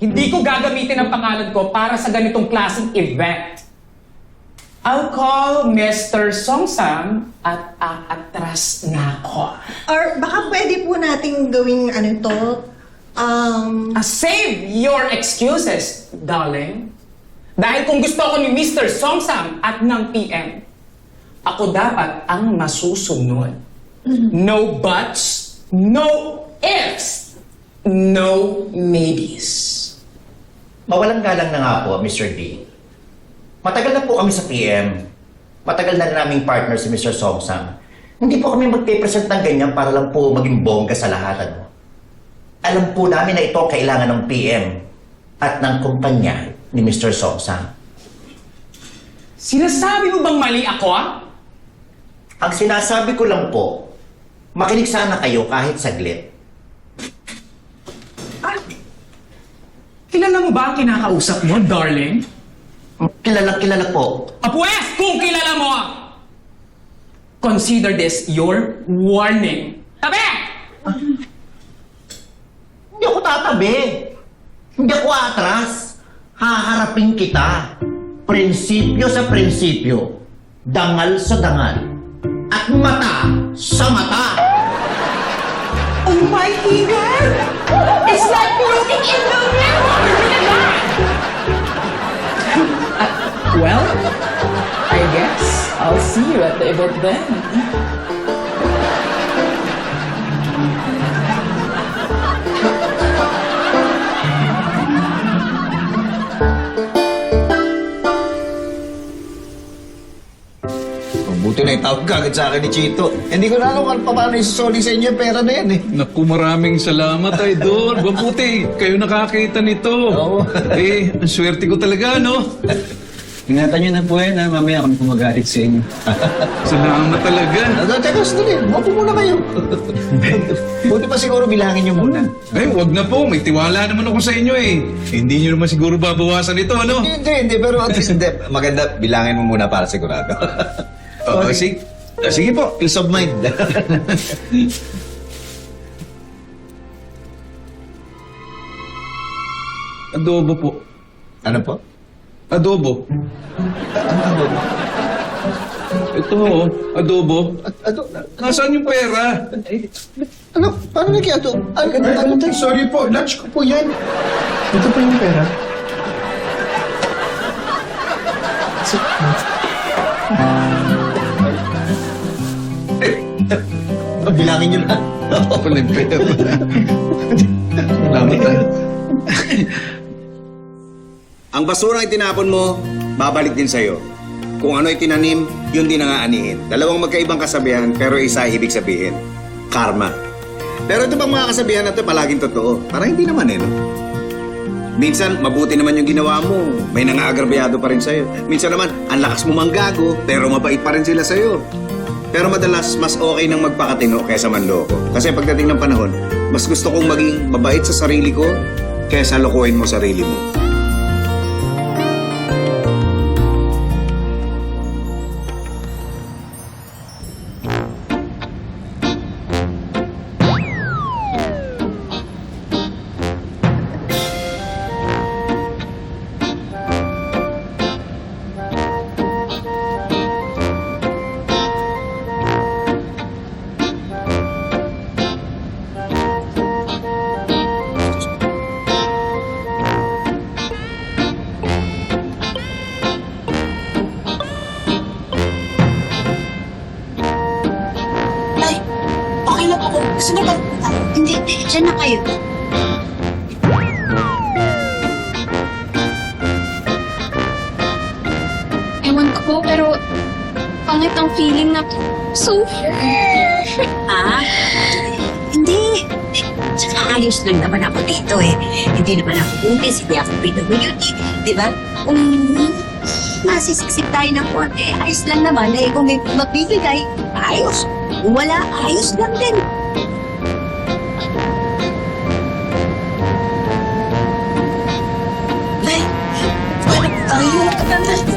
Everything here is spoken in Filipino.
Hindi ko gagamitin ang pangalan ko para sa ganitong klaseng event. I'll call Mr. Songsam at aatras na ako. Or baka pwede po nating gawing ano to, Save your excuses, darling. Dahil kung gusto ko ni Mr. Songsam at ng PM, ako dapat ang masusunod. No buts, no ifs, no maybes. Mawalang galang na nga po, Mr. D. Matagal na po kami sa PM. Matagal na rin naming partner si Mr. Songsam. Hindi po kami magpipresent ng ganyan para lang po maging bongga sa lahat. Ano? Alam po namin na ito ang kailangan ng PM at ng kumpanya ni Mr. Songsam. Sinasabi mo bang mali ako, Ang sinasabi ko lang po, makinig sana kayo kahit saglit. Kilala mo ba ang kinakausap mo, darling? Kilala po. Apwes, kung kilala mo, consider this your warning. Tabi! Hindi ako tatabi. Hindi ako atras. Haharapin kita. Prinsipyo sa prinsipyo. Dangal sa dangal. At mata sa mata. Oh my God! It's like looking in the mirror! Well, I guess I'll see you at the event then. Buti na itawag ka agad sa akin ni Chito. Hindi ko na alam kung paano isusoli sa inyo yung pera na yan eh. Naku, maraming salamat, Idol. Mabuti, kayo nakakita nito. Oo. Ang swerte ko talaga, no? Ingatan nyo na po yan, ha? Mamaya kami kumagalit sa inyo. Salamat talaga. Teka, sandali. Mapo muna kayo. Buti pa siguro bilangin nyo muna. Ay, wag na po. May tiwala naman ako sa inyo eh. Hindi nyo naman siguro babawasan ito, ano? Hindi. Pero at least, hindi. Maganda, bilangin mo muna para sigurado. Sige po. Peace of mind. Adobo po. Ano po? Adobo. Ano adobo? Ito, adobo. Nasaan yung pera? Ano? Paano nag-adobo? Ano tayo? Sorry po, lunch ko po yan. Ito po yung pera. Bilangin nyo na. Pala yung pera. Salamat tayo. Ang basura ay tinapon mo, babalik din sa'yo. Kung ano ay tinanim, yun din ang aanihin. Dalawang magkaibang kasabihan, pero isa ay ibig sabihin. Karma. Pero ito bang mga kasabihan na ito palaging totoo? Parang hindi naman no? Minsan, mabuti naman yung ginawa mo. May nang-aagrabyado pa rin sa'yo. Minsan naman, ang lakas mo manggago, pero mabait pa rin sila sa'yo. Pero madalas, mas okay nang magpakatino kaysa manloko. Kasi pagdating ng panahon, mas gusto kong maging mabait sa sarili ko kaysa lokohin mo sarili mo. Okay lang ako. Gusto niyo ba? Hindi, dyan na kayo. Ewan ko po, pero pangit ang feeling na so... Hindi. Tsaka ayos lang naman ako dito eh. Hindi naman ako umis, hindi ako PWD. Di ba? Kung masisiksik tayo ng konti, ayos lang naman eh. Kung may magbibigay, ayos. Kung wala, ayos lang din. Ay, ayos.